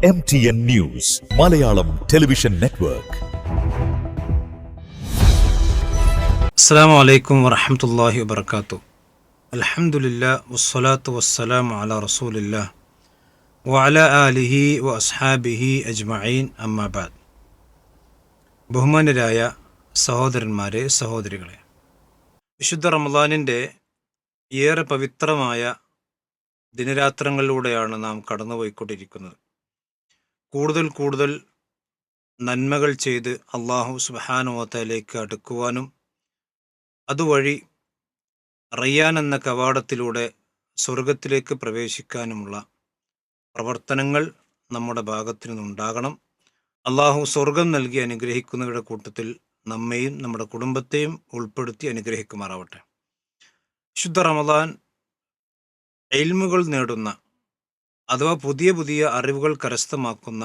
MTN news Malayalam television network. അസ്സലാമു അലൈക്കും വറഹ്മത്തുള്ളാഹി വബറകാതുഹു. അൽഹംദുലില്ലാഹ് വസ്സലാത്തു വസ്സലാമു അലാ റസൂലില്ലാഹ് വഅലാ ആലിഹി വഅസ്ഹാബിഹി അജ്മഈൻ, അമ്മാ ബഅദ്. ബഹുമാന്യരായ സഹോദരന്മാരെ, സഹോദരികളെ, വിശുദ്ധ റമളാനിൻ്റെ ഏറെ പവിത്രമായ ദിനരാത്രങ്ങളിലൂടെയാണ് നാം കടന്നുപോയിക്കൊണ്ടിരിക്കുന്നത്. കൂടുതൽ നന്മകൾ ചെയ്ത് അല്ലാഹു സുബ്ഹാനഹു വ തആലയിലേക്ക് അടുക്കുവാനും അതുവഴി റയ്യാൻ എന്ന കവാടത്തിലൂടെ സ്വർഗത്തിലേക്ക് പ്രവേശിക്കാനുമുള്ള പ്രവർത്തനങ്ങൾ നമ്മുടെ ഭാഗത്തു നിന്നുണ്ടാകണം. അല്ലാഹു സ്വർഗം നൽകി അനുഗ്രഹിക്കുന്നവരുടെ കൂട്ടത്തിൽ നമ്മെയും നമ്മുടെ കുടുംബത്തെയും ഉൾപ്പെടുത്തി അനുഗ്രഹിക്കുമാറാവട്ടെ. വിശുദ്ധ റമളാൻ ഇൽമുകൾ നേടുന്ന അഥവാ പുതിയ അറിവുകൾ കരസ്ഥമാക്കുന്ന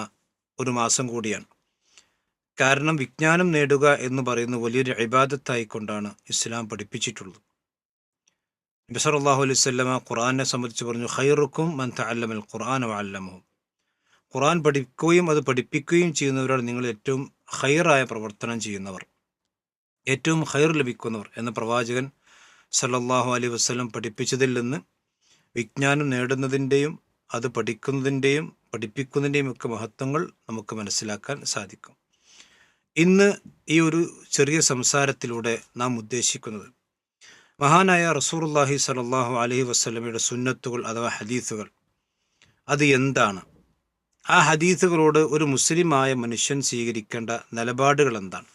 ഒരു മാസം കൂടിയാണ്. കാരണം വിജ്ഞാനം നേടുക എന്ന് പറയുന്ന വലിയൊരു ഇബാദത്തായിക്കൊണ്ടാണ് ഇസ്ലാം പഠിപ്പിച്ചിട്ടുള്ളത്. നബി സല്ലല്ലാഹു അലൈഹി വസല്ലമ ഖുർആനെ സംബന്ധിച്ച് പറഞ്ഞു, ഖൈറുക്കും മൻ തഅല്ലമൽ ഖുർആന വഅല്ലമഹു. ഖുർആൻ പഠിക്കുകയും അത് പഠിപ്പിക്കുകയും ചെയ്യുന്നവരാണ് നിങ്ങൾ ഏറ്റവും ഖൈറായ പ്രവർത്തനം ചെയ്യുന്നവർ, ഏറ്റവും ഖൈർ ലഭിക്കുന്നവർ എന്ന് പ്രവാചകൻ സല്ലല്ലാഹു അലൈഹി വസല്ലം പഠിപ്പിച്ചതിൽ നിന്ന് വിജ്ഞാനം നേടുന്നതിൻ്റെയും അത് പഠിക്കുന്നതിൻ്റെയും പഠിപ്പിക്കുന്നതിൻ്റെയും ഒക്കെ മഹത്വങ്ങൾ നമുക്ക് മനസ്സിലാക്കാൻ സാധിക്കും. ഇന്ന് ഈ ഒരു ചെറിയ സംസാരത്തിലൂടെ നാം ഉദ്ദേശിക്കുന്നത് മഹാനായ റസൂലുള്ളാഹി സ്വല്ലല്ലാഹു അലൈഹി വസല്ലമയുടെ സുന്നത്തുകൾ അഥവാ ഹദീസുകൾ, അത് എന്താണ്, ആ ഹദീസുകളോട് ഒരു മുസ്ലിമായ മനുഷ്യൻ സ്വീകരിക്കേണ്ട നിലപാടുകൾ എന്താണ്,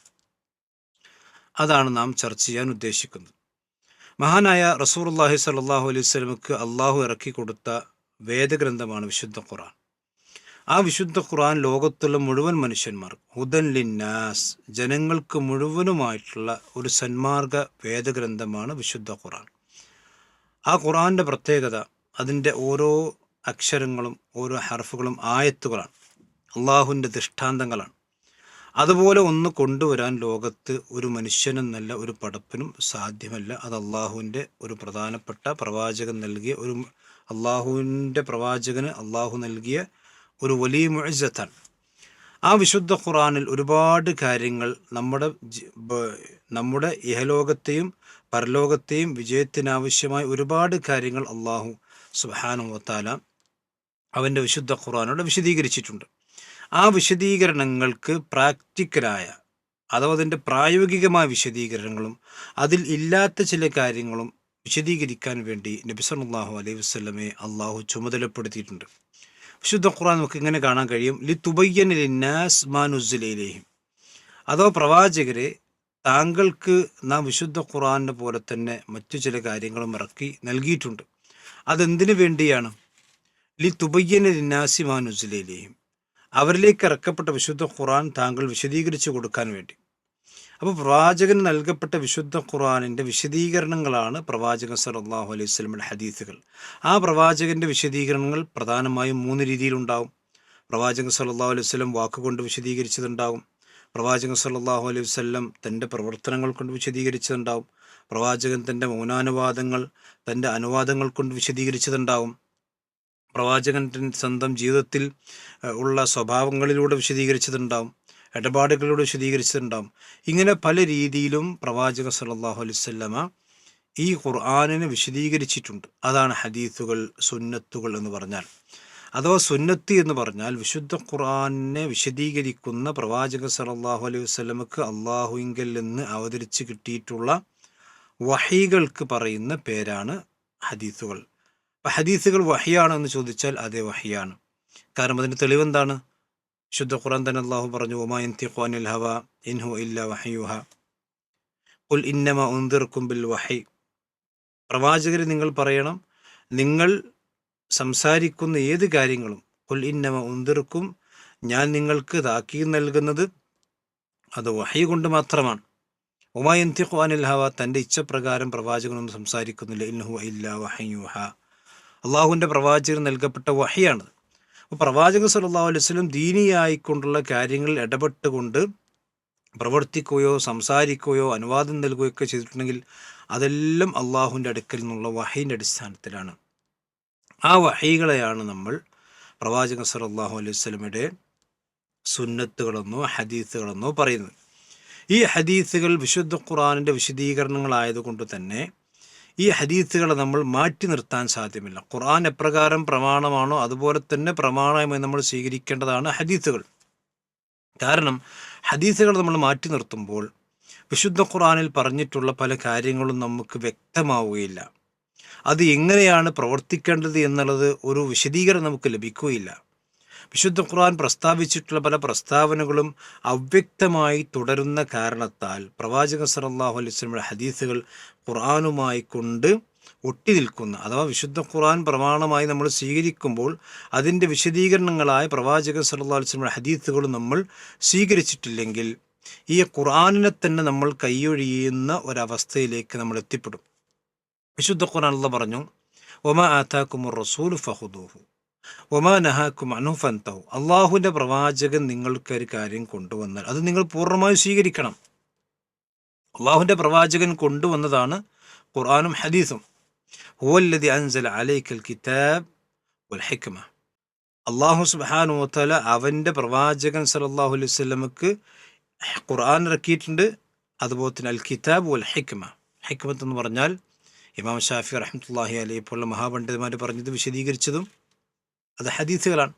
അതാണ് നാം ചർച്ച ചെയ്യാൻ ഉദ്ദേശിക്കുന്നത്. മഹാനായ റസൂലുള്ളാഹി സ്വല്ലല്ലാഹു അലൈഹി വസല്ലമക്ക് അള്ളാഹു ഇറക്കി കൊടുത്ത വേദഗ്രന്ഥമാണ് വിശുദ്ധ ഖുർആൻ. ആ വിശുദ്ധ ഖുർആൻ ലോകത്തുള്ള മുഴുവൻ മനുഷ്യന്മാർ ഹുദൻ ലിന്നാസ്, ജനങ്ങൾക്ക് മുഴുവനുമായിട്ടുള്ള ഒരു സന്മാർഗ വേദഗ്രന്ഥമാണ് വിശുദ്ധ ഖുർആൻ. ആ ഖുർആൻ്റെ പ്രത്യേകത അതിൻ്റെ ഓരോ അക്ഷരങ്ങളും ഓരോ ഹർഫുകളും ആയത്തുകളാണ്, അള്ളാഹുവിൻ്റെ ദൃഷ്ടാന്തങ്ങളാണ്. അതുപോലെ ഒന്ന് കൊണ്ടുവരാൻ ലോകത്ത് ഒരു മനുഷ്യനെന്നല്ല ഒരു പടപ്പിനും സാധ്യമല്ല. അത് അള്ളാഹുവിൻ്റെ ഒരു പ്രധാനപ്പെട്ട പ്രവാചകൻ നൽകിയ ഒരു അള്ളാഹുവിൻ്റെ പ്രവാചകന് അള്ളാഹു നൽകിയ ഒരു വലിയ മുഅ്ജിസത്താണ്. ആ വിശുദ്ധ ഖുർആനിൽ ഒരുപാട് കാര്യങ്ങൾ നമ്മുടെ ഇഹലോകത്തെയും പരലോകത്തെയും വിജയത്തിനാവശ്യമായ ഒരുപാട് കാര്യങ്ങൾ അള്ളാഹു സുബ്ഹാനഹു വ തആല അവൻ്റെ വിശുദ്ധ ഖുർആനോട് വിശദീകരിച്ചിട്ടുണ്ട്. ആ വിശദീകരണങ്ങൾക്ക് പ്രാക്ടിക്കലായ അഥവാ അതിൻ്റെ പ്രായോഗികമായ വിശദീകരണങ്ങളും അതിൽ ഇല്ലാത്ത ചില കാര്യങ്ങളും വിശദീകരിക്കാൻ വേണ്ടി നബി സല്ലല്ലാഹു അലൈഹി വസല്ലമയെ അള്ളാഹു ചുമതലപ്പെടുത്തിയിട്ടുണ്ട്. വിശുദ്ധ ഖുർആൻ നമുക്ക് ഇങ്ങനെ കാണാൻ കഴിയും, ലിതുബയ്യന ലിന്നാസ് മാ നുസ്സില ഇലൈഹിം. അഥവാ പ്രവാചകരെ, താങ്കൾക്ക് നാം വിശുദ്ധ ഖുർആനെ പോലെ തന്നെ മറ്റു ചില കാര്യങ്ങളും ഇറക്കി നൽകിയിട്ടുണ്ട്. അതെന്തിനു വേണ്ടിയാണ്? ലിതുബയ്യന ലിന്നാസി മാ നുസ്സില ഇലൈഹിം, അവരിലേക്ക് ഇറക്കപ്പെട്ട വിശുദ്ധ ഖുർആൻ താങ്കൾ വിശദീകരിച്ചു കൊടുക്കാൻ വേണ്ടി. അപ്പോൾ പ്രവാചകൻ നൽകപ്പെട്ട വിശുദ്ധ ഖുർആനിൻ്റെ വിശദീകരണങ്ങളാണ് പ്രവാചകൻ സല്ലല്ലാഹു അലൈഹി വസല്ലമയുടെ ഹദീസുകൾ. ആ പ്രവാചകൻ്റെ വിശദീകരണങ്ങൾ പ്രധാനമായും 3 രീതിയിലുണ്ടാവും. പ്രവാചകൻ സല്ലല്ലാഹു അലൈഹി വസല്ലം വാക്കുകൊണ്ട് വിശദീകരിച്ചതുണ്ടാവും, പ്രവാചകൻ സല്ലല്ലാഹു അലൈഹി വസല്ലം തൻ്റെ പ്രവർത്തനങ്ങൾ കൊണ്ട് വിശദീകരിച്ചതുണ്ടാവും, പ്രവാചകൻ തൻ്റെ മൗനാനുവാദങ്ങൾ തൻ്റെ അനുവാദങ്ങൾ കൊണ്ട് വിശദീകരിച്ചതുണ്ടാവും, പ്രവാചകൻ സ്വന്തം ജീവിതത്തിൽ ഉള്ള സ്വഭാവങ്ങളിലൂടെ വിശദീകരിച്ചതുണ്ടാവും, ഇടപാടുകളിലൂടെ വിശദീകരിച്ചതുണ്ടാവും. ഇങ്ങനെ പല രീതിയിലും പ്രവാചക സല്ലല്ലാഹു അലൈഹി വസല്ലമ ഈ ഖുർആനിനെ വിശദീകരിച്ചിട്ടുണ്ട്. അതാണ് ഹദീസുകൾ, സുന്നത്തുകൾ എന്ന് പറഞ്ഞാൽ. അഥവാ സുന്നത്ത് എന്ന് പറഞ്ഞാൽ വിശുദ്ധ ഖുർആനിനെ വിശദീകരിക്കുന്ന പ്രവാചക സല്ലല്ലാഹു അലൈഹി വസല്ലമക്ക് അള്ളാഹുവിങ്കൽ നിന്ന് അവതരിച്ച് കിട്ടിയിട്ടുള്ള വഹീകൾക്ക് പറയുന്ന പേരാണ് ഹദീസുകൾ. അപ്പം ഹദീസുകൾ വഹിയാണ് എന്ന് ചോദിച്ചാൽ അതേ വഹിയാണ്. കാരണം അതിൻ്റെ തെളിവെന്താണ്? വിശുദ്ധ ഖുർആൻ തന്നെ അള്ളാഹു പറഞ്ഞു, വമാ യൻതിഖു അനിൽ ഹവാ ഇൻ ഹുവ ഇല്ലാ വഹ്യുഹാ ഖുൽ ഇന്നമാ ഉൻദിറുക്കും ബിൽ വഹി. പ്രവാചകരെ നിങ്ങൾ പറയണം, നിങ്ങൾ സംസാരിക്കുന്ന ഏത് കാര്യങ്ങളും ഖുൽ ഇന്നമാ ഉൻദിറുക്കും, ഞാൻ നിങ്ങൾക്ക് താക്കീത് നൽകുന്നത് അത് വഹി കൊണ്ട് മാത്രമാണ്. വമാ യൻതിഖു അനിൽ ഹവാ, തൻ്റെ ഇച്ഛപ്രകാരം പ്രവാചകനൊന്നും സംസാരിക്കുന്നില്ല. ഇൻ ഹുവ ഇല്ലാ വഹ്യുഹാ, അള്ളാഹുവിൻ്റെ പ്രവാചകന് നൽകപ്പെട്ട വഹിയാണത്. അപ്പോൾ പ്രവാചകൻ സല്ലല്ലാഹു അലൈഹി വസല്ലം ദീനിയായിക്കൊണ്ടുള്ള കാര്യങ്ങളിൽ ഇടപെട്ടുകൊണ്ട് പ്രവർത്തിക്കുകയോ സംസാരിക്കുകയോ അനുവാദം നൽകുകയൊക്കെ ചെയ്തിട്ടുണ്ടെങ്കിൽ അതെല്ലാം അള്ളാഹുവിൻ്റെ അടുക്കൽ നിന്നുള്ള വഹീൻ്റെ അടിസ്ഥാനത്തിലാണ്. ആ വഹീകളെയാണ് നമ്മൾ പ്രവാചകൻ സല്ലല്ലാഹു അലൈഹി വസല്ലമയുടെ സുന്നത്തുകളെന്നോ ഹദീസുകളെന്നോ പറയുന്നത്. ഈ ഹദീസുകൾ വിശുദ്ധ ഖുർആനിൻ്റെ വിശദീകരണങ്ങളായതുകൊണ്ട് തന്നെ ഈ ഹദീസുകളെ നമ്മൾ മാറ്റി നിർത്താൻ സാധ്യമല്ല. ഖുർആൻ എപ്രകാരം പ്രമാണമാണോ അതുപോലെ തന്നെ പ്രമാണമായി നമ്മൾ സ്വീകരിക്കേണ്ടതാണ് ഹദീസുകൾ. കാരണം ഹദീസുകൾ നമ്മൾ മാറ്റി നിർത്തുമ്പോൾ വിശുദ്ധ ഖുർആനിൽ പറഞ്ഞിട്ടുള്ള പല കാര്യങ്ങളും നമുക്ക് വ്യക്തമാവുകയില്ല. അത് എങ്ങനെയാണ് പ്രവർത്തിക്കേണ്ടത് എന്നുള്ളത് ഒരു വിശദീകരണം നമുക്ക് ലഭിക്കുകയില്ല. വിശുദ്ധ ഖുർആൻ പ്രസ്താവിച്ചിട്ടുള്ള പല പ്രസ്താവനകളും അവ്യക്തമായി തുടരുന്ന കാരണത്താൽ പ്രവാചകൻ സല്ലല്ലാഹു അലൈഹി വസല്ലമയുടെ ഹദീസുകൾ ഖുർആനുമായി കൊണ്ട് ഒട്ടി നിൽക്കുന്ന, അഥവാ വിശുദ്ധ ഖുർആൻ പ്രമാണമായി നമ്മൾ സ്വീകരിക്കുമ്പോൾ അതിൻ്റെ വിശദീകരണങ്ങളായ പ്രവാചകൻ സല്ലല്ലാഹു അലൈഹി വസല്ലമയുടെ ഹദീസുകൾ നമ്മൾ സ്വീകരിച്ചിട്ടില്ലെങ്കിൽ ഈ ഖുർആനിനെ തന്നെ നമ്മൾ കൈയൊഴിയുന്ന ഒരവസ്ഥയിലേക്ക് നമ്മൾ എത്തിപ്പെടും. വിശുദ്ധ ഖുർആൻ അല്ലാഹു പറഞ്ഞു, വമാ ആതാകുമുർ റസൂലു ഫഖുദൂഹു വമാ നഹാകും അൻഹു ഫൻതഹു. അള്ളാഹുവിൻ്റെ പ്രവാചകൻ നിങ്ങൾക്കൊരു കാര്യം കൊണ്ടുവന്നാൽ അത് നിങ്ങൾ പൂർണ്ണമായി സ്വീകരിക്കണം. അള്ളാഹുവിൻ്റെ പ്രവാചകൻ കൊണ്ടുവന്നതാണ് ഖുർആനും ഹദീസും. ഹുവല്ലദി അൻസല അലൈക്കൽ കിതാബ് വൽ ഹിക്മ. അള്ളാഹു സുബ്ഹാനഹു വ തആല അവൻ്റെ പ്രവാചകൻ സല്ലല്ലാഹു അലൈഹി വസല്ലമക്ക് ഖുർആൻ ഇറക്കിയിട്ടുണ്ട്. അതുപോലെ തന്നെ അൽ കിതാബ് വൽ ഹിക്മ. ഹിക്മത്ത് എന്ന് പറഞ്ഞാൽ ഇമാം ഷാഫി റഹ്മത്തുള്ളാഹി അലൈഹി പോലുള്ള മഹാപണ്ഡിതന്മാർ പറഞ്ഞത് വിശദീകരിച്ചതും അത് ഹദീസുകളാണ്.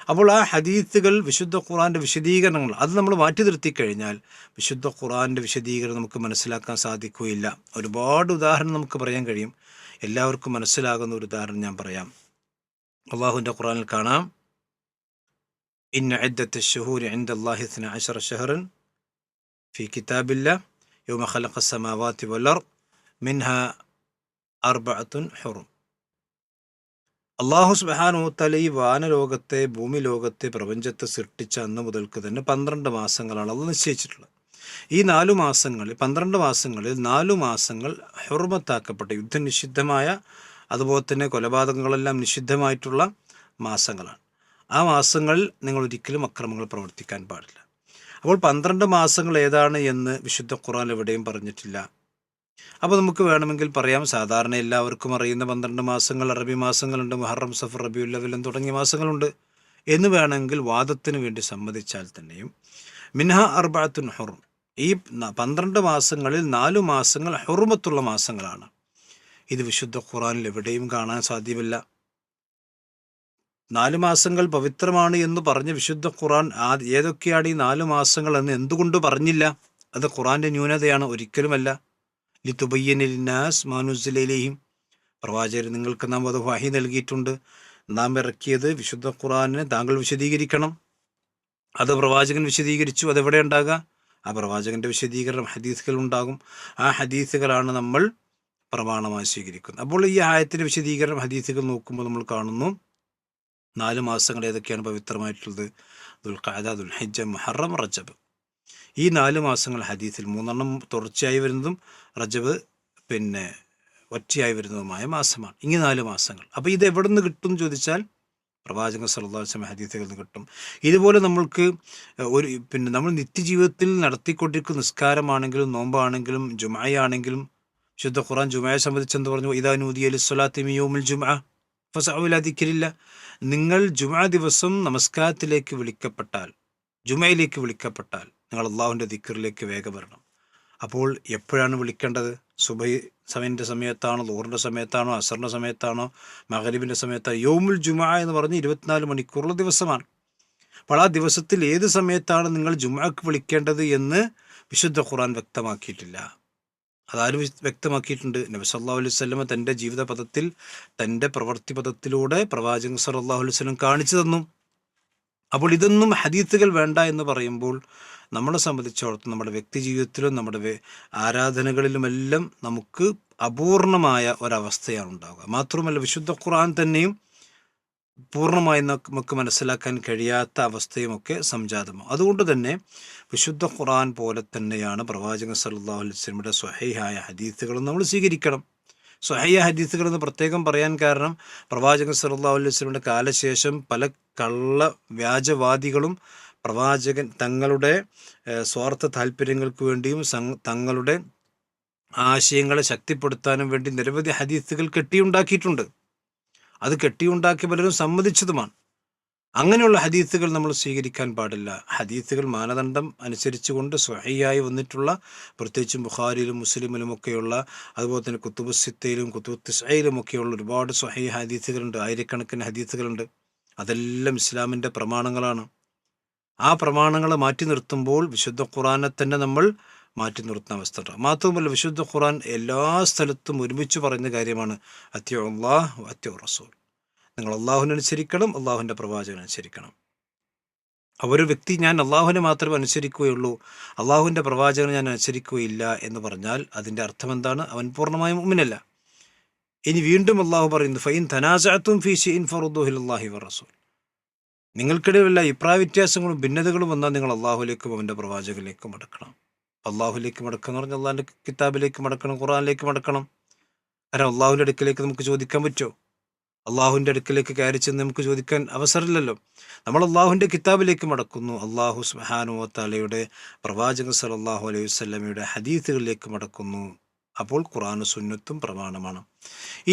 അപ്പോൾ ആ ഹദീസുകൾ വിശുദ്ധ ഖുർആൻ്റെ വിശദീകരണങ്ങൾ അത് നമ്മൾ മാറ്റി നിർത്തിക്കഴിഞ്ഞാൽ വിശുദ്ധ ഖുർആൻ്റെ വിശദീകരണം നമുക്ക് മനസ്സിലാക്കാൻ സാധിക്കുകയില്ല. ഒരുപാട് ഉദാഹരണം നമുക്ക് പറയാൻ കഴിയും. എല്ലാവർക്കും മനസ്സിലാകുന്ന ഒരു ഉദാഹരണം ഞാൻ പറയാം. അള്ളാഹുവിൻ്റെ ഖുർആനിൽ കാണാം, ഇന്ന ഇദ്ദത്ത ശുഹൂരി ഇൻദല്ലാഹി 12 ശഹ്റൻ ഫീ കിതാബില്ലാഹ് യൗമ ഖലഖസ് സമാവാതി വൽ അർദ് മിൻഹാ 4 ഹുറും. അള്ളാഹു സുബ്ഹാനഹു വ തആല ഈ വാനലോകത്തെ, ഭൂമി ലോകത്തെ, പ്രപഞ്ചത്തെ സൃഷ്ടിച്ച അന്ന് മുതൽക്ക് തന്നെ 12 മാസങ്ങളാണ് അത് നിശ്ചയിച്ചിട്ടുള്ളത്. ഈ 4 മാസങ്ങളിൽ 12 മാസങ്ങളിൽ 4 മാസങ്ങൾ ഹുർമത്താക്കപ്പെട്ട, യുദ്ധം നിഷിദ്ധമായ, അതുപോലെ തന്നെ കൊലപാതകങ്ങളെല്ലാം നിഷിദ്ധമായിട്ടുള്ള മാസങ്ങളാണ്. ആ മാസങ്ങളിൽ നിങ്ങൾ ഒരിക്കലും അക്രമങ്ങൾ പ്രവർത്തിക്കാൻ പാടില്ല. അപ്പോൾ 12 മാസങ്ങൾ ഏതാണ് എന്ന് വിശുദ്ധ ഖുർആൻ എവിടെയും പറഞ്ഞിട്ടില്ല. അപ്പോൾ നമുക്ക് വേണമെങ്കിൽ പറയാം, സാധാരണ എല്ലാവർക്കും അറിയുന്ന 12 മാസങ്ങൾ അറബി മാസങ്ങളുണ്ട്, മുഹറം, സഫർ, റബീഉൽ അവ്വൽ തുടങ്ങിയ മാസങ്ങളുണ്ട് എന്ന് വേണമെങ്കിൽ വാദത്തിന് വേണ്ടി സമ്മതിച്ചാൽ തന്നെയും മിൻഹാ 4 ഹുറും, ഈ 12 മാസങ്ങളിൽ 4 മാസങ്ങൾ ഹുറുമത്തുള്ള മാസങ്ങളാണ്. ഇത് വിശുദ്ധ ഖുർആനിൽ എവിടെയും കാണാൻ സാധ്യമല്ല. 4 മാസങ്ങൾ പവിത്രമാണ് എന്ന് പറഞ്ഞ വിശുദ്ധ ഖുർആൻ ഏതൊക്കെയാണ് ഈ 4 മാസങ്ങൾ എന്ന് എന്തുകൊണ്ട് പറഞ്ഞില്ല? അത് ഖുർആൻ്റെ ന്യൂനതയാണ്, ഒരിക്കലുമല്ല. ലിതുബയ്യിന ലിന്നാസ് മാ നുസ്സില ഇലൈഹിം. പ്രവാചകർ നിങ്ങൾക്ക് നാം അത് വഹി നൽകിയിട്ടുണ്ട്. നാം ഇറക്കിയത് വിശുദ്ധ ഖുർആനിനെ താങ്കൾ വിശദീകരിക്കണം. അത് പ്രവാചകൻ വിശദീകരിച്ചു. അതെവിടെ ഉണ്ടാകുക? ആ പ്രവാചകൻ്റെ വിശദീകരണം ഹദീസുകൾ ഉണ്ടാകും. ആ ഹദീസുകളാണ് നമ്മൾ പ്രമാണമായി സ്വീകരിക്കുന്നത്. അപ്പോൾ ഈ ആയത്തിൻ്റെ വിശദീകരണം ഹദീസുകൾ നോക്കുമ്പോൾ നമ്മൾ കാണുന്നു 4 മാസങ്ങൾ ഏതൊക്കെയാണ് പവിത്രമായിട്ടുള്ളത്? ദുൽഖഅദ, ദുൽഹിജ്ജ, മുഹറം, റജബ്. ഈ 4 മാസങ്ങൾ ഹദീസിൽ 3 തുടർച്ചയായി വരുന്നതും റജബ് പിന്നെ ഒറ്റയായി വരുന്നതുമായ മാസമാണ്. ഇങ്ങനെ 4 മാസങ്ങൾ. അപ്പോൾ ഇത് എവിടെ നിന്ന് കിട്ടും എന്ന് ചോദിച്ചാൽ പ്രവാചകൻ സല്ലല്ലാഹു അലൈഹി വസല്ലം ഹദീസുകളിൽ നിന്ന് കിട്ടും. ഇതുപോലെ നമ്മൾക്ക് നമ്മൾ നിത്യജീവിതത്തിൽ നടത്തിക്കൊണ്ടിരിക്കുന്ന നിസ്കാരമാണെങ്കിലും നോമ്പാണെങ്കിലും ജുമഅയാണെങ്കിലും ശുദ്ധ ഖുർആൻ ജുമഅയെ സംബന്ധിച്ചെന്ന് പറഞ്ഞു, ഇദാ നൂദിയ ലിസ്സലാത്തി മിൻ യൗമിൽ ജുമഅ ഫസ്അഉ ഇലാ ദിക്രില്ലാഹ്. നിങ്ങൾ ജുമഅ ദിവസം നമസ്കാരത്തിലേക്ക് വിളിക്കപ്പെട്ടാൽ, ജുമഅയിലേക്ക് വിളിക്കപ്പെട്ടാൽ നിങ്ങൾ അള്ളാഹുവിൻ്റെ ദിക്റിലേക്ക് വേഗം വരണം. അപ്പോൾ എപ്പോഴാണ് വിളിക്കേണ്ടത്? സുബഹി സമയൻ്റെ സമയത്താണോ, ളുഹറിൻ്റെ സമയത്താണോ, അസറിൻ്റെ സമയത്താണോ, മഗ്രിബിൻ്റെ സമയത്താണോ? യൗമുൽ ജുമഅ എന്ന് പറഞ്ഞ് 24 മണിക്കൂറുള്ള ദിവസമാണ്. അപ്പോൾ ആ ദിവസത്തിൽ ഏത് സമയത്താണ് നിങ്ങൾ ജുമഅക്ക് വിളിക്കേണ്ടത് എന്ന് വിശുദ്ധ ഖുർആൻ വ്യക്തമാക്കിയിട്ടില്ല. അതാരും വ്യക്തമാക്കിയിട്ടുണ്ട്. നബി സല്ലല്ലാഹു അലൈഹി വസല്ലം തൻ്റെ ജീവിത പദത്തിൽ, തൻ്റെ പ്രവൃത്തി പദത്തിലൂടെ പ്രവാചകൻ സല്ലല്ലാഹു അലൈഹി വസല്ലം കാണിച്ചു തന്നു. അപ്പോൾ ഇതൊന്നും ഹദീസുകൾ വേണ്ട എന്ന് പറയുമ്പോൾ നമ്മളെ സംബന്ധിച്ചിടത്തോളം നമ്മുടെ വ്യക്തി ജീവിതത്തിലും നമ്മുടെ ആരാധനകളിലുമെല്ലാം നമുക്ക് അപൂർണമായ ഒരവസ്ഥയാണ് ഉണ്ടാവുക. മാത്രമല്ല വിശുദ്ധ ഖുർആൻ തന്നെയും പൂർണ്ണമായി നമുക്ക് മനസ്സിലാക്കാൻ കഴിയാത്ത അവസ്ഥയുമൊക്കെ സംജാതമാകും. അതുകൊണ്ട് തന്നെ വിശുദ്ധ ഖുർആൻ പോലെ തന്നെയാണ് പ്രവാചകൻ സല്ലല്ലാഹു അലൈഹി വസല്ലമയുടെ സ്വഹീഹായ ഹദീസുകളും നമ്മൾ സ്വീകരിക്കണം. സ്വഹീഹ ഹദീസുകൾ എന്ന് പ്രത്യേകം പറയാൻ കാരണം പ്രവാചകൻ സല്ലല്ലാഹു അലൈഹി വസല്ലമയുടെ കാലശേഷം പല വ്യാജവാദികളും പ്രവാചകൻ തങ്ങളുടെ സ്വാർത്ഥ താല്പര്യങ്ങൾക്ക് വേണ്ടിയും തങ്ങളുടെ ആശയങ്ങളെ ശക്തിപ്പെടുത്താനും വേണ്ടി നിരവധി ഹദീസുകൾ കെട്ടിയുണ്ടാക്കിയിട്ടുണ്ട്. അത് കെട്ടിയുണ്ടാക്കി പലരും സമ്മതിച്ചതുമാണ്. അങ്ങനെയുള്ള ഹദീസുകൾ നമ്മൾ സ്വീകരിക്കാൻ പാടില്ല. ഹദീസുകൾ മാനദണ്ഡം അനുസരിച്ചുകൊണ്ട് സ്വഹീഹായി വന്നിട്ടുള്ള, പ്രത്യേകിച്ചും ബുഖാരിയിലും മുസ്ലിമിലുമൊക്കെയുള്ള, അതുപോലെ തന്നെ കുത്തുബു സിത്തയിലും കുത്തുബു തിസ്ഈലുമൊക്കെയുള്ള ഒരുപാട് സ്വഹീഹ ഹദീസുകളുണ്ട്, ആയിരക്കണക്കിന് ഹദീസുകളുണ്ട്. അതെല്ലാം ഇസ്ലാമിൻ്റെ പ്രമാണങ്ങളാണ്. ആ പ്രമാണങ്ങളെ മാറ്റി നിർത്തുമ്പോൾ വിശുദ്ധ ഖുർആനെ തന്നെ നമ്മൾ മാറ്റി നിർത്തുന്ന അവസ്ഥ. മാത്രവുമല്ല, വിശുദ്ധ ഖുർആൻ എല്ലാ സ്ഥലത്തും ഒരുമിച്ച് പറയുന്ന കാര്യമാണ് അത്യുല്ലാഹ് വ അത്യു റസൂൽ. നിങ്ങൾ അള്ളാഹുവിനെ അനുസരിക്കണം, അള്ളാഹുവിൻ്റെ പ്രവാചകനെ അനുസരിക്കണം. ഒരു വ്യക്തി ഞാൻ അള്ളാഹുവിനെ മാത്രമേ അനുസരിക്കുകയുള്ളൂ, അള്ളാഹുവിൻ്റെ പ്രവാചകനെ ഞാൻ അനുസരിക്കുകയില്ല എന്ന് പറഞ്ഞാൽ അതിൻ്റെ അർത്ഥം എന്താണ്? അവൻ പൂർണ്ണമായും മുഅ്മിനല്ല. ഇനി വീണ്ടും അള്ളാഹു പറയുന്നു, ഫൈൻ തനാസഅതും ഫീ ശൈഇൻ ഫറുദ്ദൂഹു ഇലല്ലാഹി വറസൂൽ. നിങ്ങൾക്കിടയിൽ വല്ല അഭിപ്രായ വ്യത്യാസങ്ങളും ഭിന്നതകളും വന്നാൽ നിങ്ങൾ അള്ളാഹുലേക്കും അവൻ്റെ പ്രവാചകനിലേക്കും മടക്കണം. അള്ളാഹുലേക്ക് മടക്കുക എന്ന് പറഞ്ഞാൽ അള്ളാഹിൻ്റെ കിതാബിലേക്ക് മടക്കണം, ഖുർആനിലേക്ക് മടക്കണം. കാരണം അള്ളാഹുവിൻ്റെ അടുക്കിലേക്ക് നമുക്ക് ചോദിക്കാൻ പറ്റുമോ? അള്ളാഹുവിൻ്റെ അടുക്കിലേക്ക് കയറി ചെന്ന് നമുക്ക് ചോദിക്കാൻ അവസരമില്ലല്ലോ. നമ്മൾ അള്ളാഹുവിൻ്റെ കിതാബിലേക്ക് മടക്കുന്നു, അള്ളാഹു സുബ്ഹാനഹു വ തആലയുടെ പ്രവാചകൻ സല്ലല്ലാഹു അലൈഹി വസല്ലമയുടെ ഹദീസുകളിലേക്ക് മടക്കുന്നു. അപ്പോൾ ഖുർആനും സുന്നത്തും പ്രമാണമാണ്.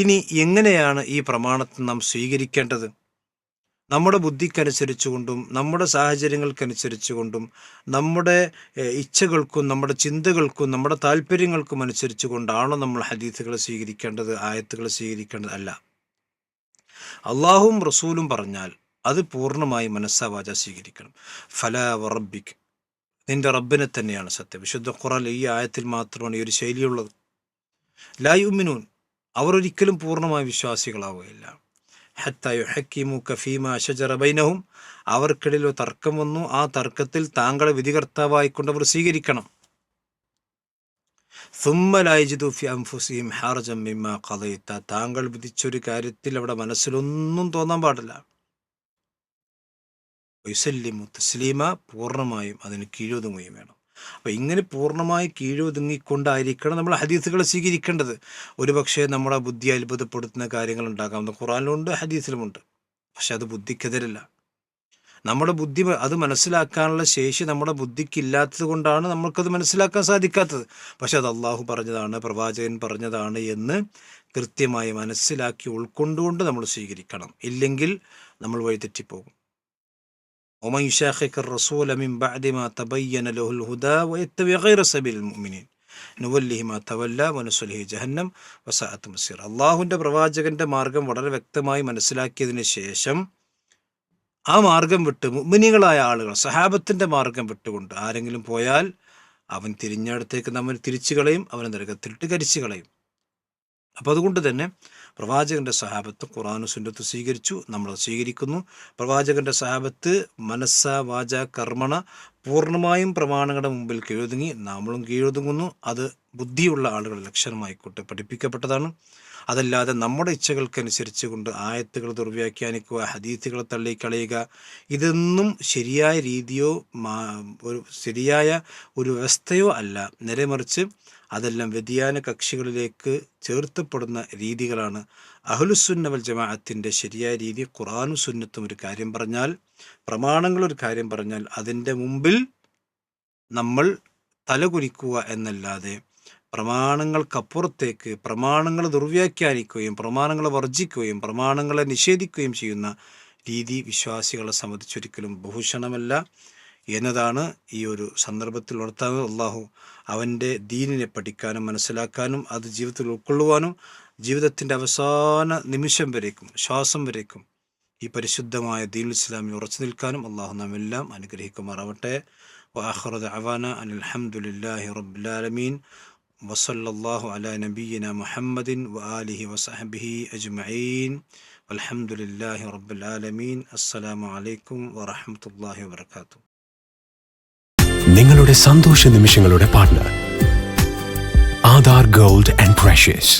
ഇനി എങ്ങനെയാണ് ഈ പ്രമാണത്തെ നാം സ്വീകരിക്കേണ്ടത്? നമ്മുടെ ബുദ്ധിക്കനുസരിച്ചുകൊണ്ടും നമ്മുടെ സാഹചര്യങ്ങൾക്കനുസരിച്ചുകൊണ്ടും നമ്മുടെ ഇച്ഛകൾക്കും നമ്മുടെ ചിന്തകൾക്കും നമ്മുടെ താല്പര്യങ്ങൾക്കും അനുസരിച്ചു കൊണ്ടാണോ നമ്മൾ ഹദീസുകൾ സ്വീകരിക്കേണ്ടത്, ആയത്തുകൾ സ്വീകരിക്കേണ്ടത്? അല്ല. അള്ളാഹുവും റസൂലും പറഞ്ഞാൽ അത് പൂർണ്ണമായി മനസ്സാവാച സ്വീകരിക്കണം. ഫലാ വറബ്ബിക്, നിന്റെ റബ്ബിനെ തന്നെയാണ് സത്യം. വിശുദ്ധ ഖുർആൻ ഈ ആയത്തിൽ മാത്രമാണ് ഈ ഒരു ശൈലിയുള്ളത്. ലാ യുമിനൂൻ, അവർ ഒരിക്കലും പൂർണ്ണമായ വിശ്വാസികളാവുകയില്ല. ഹത്താ യുഹക്കിമുക ഫീമാ ശജറ ബൈനഹും, അവർക്കിടയിൽ ഒരു തർക്കം വന്നു, ആ തർക്കത്തിൽ താങ്കളെ വിധികർത്താവായിക്കൊണ്ട് അവർ സ്വീകരിക്കണം. സുമ്മ ലാ യജിദു ഫി അൻഫുസിഹിം ഹർജൻ മിമ്മാ ഖളൈത, താങ്കൾ വിധിച്ചൊരു കാര്യത്തിൽ അവിടെ മനസ്സിലൊന്നും തോന്നാൻ പാടില്ല. യുസല്ലിമു തസ്ലീമ, പൂർണ്ണമായും അതിന് കീഴൊതുങ്ങുകയും വേണം. അപ്പോൾ ഇങ്ങനെ പൂർണ്ണമായി കീഴൊതുങ്ങിക്കൊണ്ടായിരിക്കണം നമ്മൾ ഹദീസുകൾ സ്വീകരിക്കേണ്ടത്. ഒരുപക്ഷെ നമ്മുടെ ബുദ്ധി അത്ഭുതപ്പെടുത്തുന്ന കാര്യങ്ങൾ ഉണ്ടാകാം, ഖുർആനിലുണ്ട് ഹദീസിലുമുണ്ട്. പക്ഷെ അത് ബുദ്ധിക്കെതിരല്ല. നമ്മുടെ ബുദ്ധി അത് മനസ്സിലാക്കാനുള്ള ശേഷി നമ്മുടെ ബുദ്ധിക്ക് ഇല്ലാത്തത് കൊണ്ടാണ് നമ്മൾക്കത് മനസ്സിലാക്കാൻ സാധിക്കാത്തത്. പക്ഷെ അത് അള്ളാഹു പറഞ്ഞതാണ്, പ്രവാചകൻ പറഞ്ഞതാണ് എന്ന് കൃത്യമായി മനസ്സിലാക്കി ഉൾക്കൊണ്ടുകൊണ്ട് നമ്മൾ സ്വീകരിക്കണം. ഇല്ലെങ്കിൽ നമ്മൾ വഴിതെറ്റിപ്പോകും. ومن يشاقق الرسول من بعد ما تبين له الهدى ويتبع غير سبيل المؤمنين نوله ما تولى ونصله جهنم وساءت مصيرا. അള്ളാഹുവിൻ്റെ പ്രവാചകന്റെ മാർഗം വളരെ വ്യക്തമായി മനസ്സിലാക്കിയതിന് ശേഷം ആ മാർഗം വിട്ട് മുഅ്മിനീങ്ങളായ ആളുകൾ സഹാബത്തിന്റെ മാർഗം വിട്ടുകൊണ്ട് ആരെങ്കിലും പോയാൽ അവൻ തിരിഞ്ഞടുത്തേക്ക് നമ്മൾ തിരിച്ചു കളയും, അവനെ നരകത്തിലിട്ട് കരിച്ചു കളയും. അപ്പോൾ അതുകൊണ്ട് തന്നെ പ്രവാചകന്റെ സഹാബത്ത് ഖുർആനും സുന്നത്തും സ്വീകരിച്ചു, നമ്മൾ സ്വീകരിക്കുന്നു. പ്രവാചകന്റെ സഹാബത്ത് മനസ്സ വാച കർമ്മണ പൂർണ്ണമായും പ്രമാണങ്ങളുടെ മുമ്പിൽ കീഴൊതുങ്ങി, നമ്മളും കീഴൊതുങ്ങുന്നു. അത് ബുദ്ധിയുള്ള ആളുകളുടെ ലക്ഷണമായിക്കോട്ടെ, പഠിപ്പിക്കപ്പെട്ടതാണ്. അതല്ലാതെ നമ്മുടെ ഇച്ഛകൾക്കനുസരിച്ച് കൊണ്ട് ആയത്തുകൾ ദുർവ്യാഖ്യാനിക്കുക, ഹദീസുകളെ തള്ളിക്കളയുക, ഇതൊന്നും ശരിയായ രീതിയോ ശരിയായ ഒരു വ്യവസ്ഥയോ അല്ല. നേരെമറിച്ച് അതെല്ലാം വ്യതിയാന കക്ഷികളിലേക്ക് ചേർത്തപ്പെടുന്ന രീതികളാണ്. അഹ്ലുസുന്ന വൽ ജമാഅത്തിൻ്റെ ശരിയായ രീതി ഖുർആനും സുന്നത്തും ഒരു കാര്യം പറഞ്ഞാൽ, പ്രമാണങ്ങളൊരു കാര്യം പറഞ്ഞാൽ അതിൻ്റെ മുമ്പിൽ നമ്മൾ തലകുനിക്കുക എന്നല്ലാതെ പ്രമാണങ്ങൾക്കപ്പുറത്തേക്ക് പ്രമാണങ്ങളെ ദുർവ്യാഖ്യാനിക്കുകയും പ്രമാണങ്ങളെ വർജിക്കുകയും പ്രമാണങ്ങളെ നിഷേധിക്കുകയും ചെയ്യുന്ന രീതി വിശ്വാസികളെ സംബന്ധിച്ചൊരിക്കലും ഭൂഷണമല്ല എന്നതാണ് ഈ ഒരു സന്ദർഭത്തിൽ ഉണർത്താവ്. അള്ളാഹു അവൻ്റെ ദീനിനെ പഠിക്കാനും മനസ്സിലാക്കാനും അത് ജീവിതത്തിൽ ഉൾക്കൊള്ളുവാനും ജീവിതത്തിൻ്റെ അവസാന നിമിഷം വരേക്കും, ശ്വാസം വരേക്കും ഈ പരിശുദ്ധമായ ദീനുൽ ഇസ്ലാമിൽ ഉറച്ചു നിൽക്കാനും അള്ളാഹു നാം എല്ലാം അനുഗ്രഹിക്കുമാറാവട്ടെ. വആഖിറു ദഅവാന അനിൽ ഹംദുലില്ലാഹി റബ്ബിൽ ആലമീൻ വസല്ലല്ലാഹു അലാ നബിയ്യിനാ മുഹമ്മദിൻ വആലിഹി വസഹ്ബിഹി അജ്മഈൻ വൽഹംദുലില്ലാഹി റബ്ബിൽ ആലമീൻ. അസ്സലാമു അലൈക്കും വറഹ്മത്തുള്ളാഹി വബറകാതുഹു. നിങ്ങളുടെ സന്തോഷ നിമിഷങ്ങളുടെ partner Aadhaar gold and precious.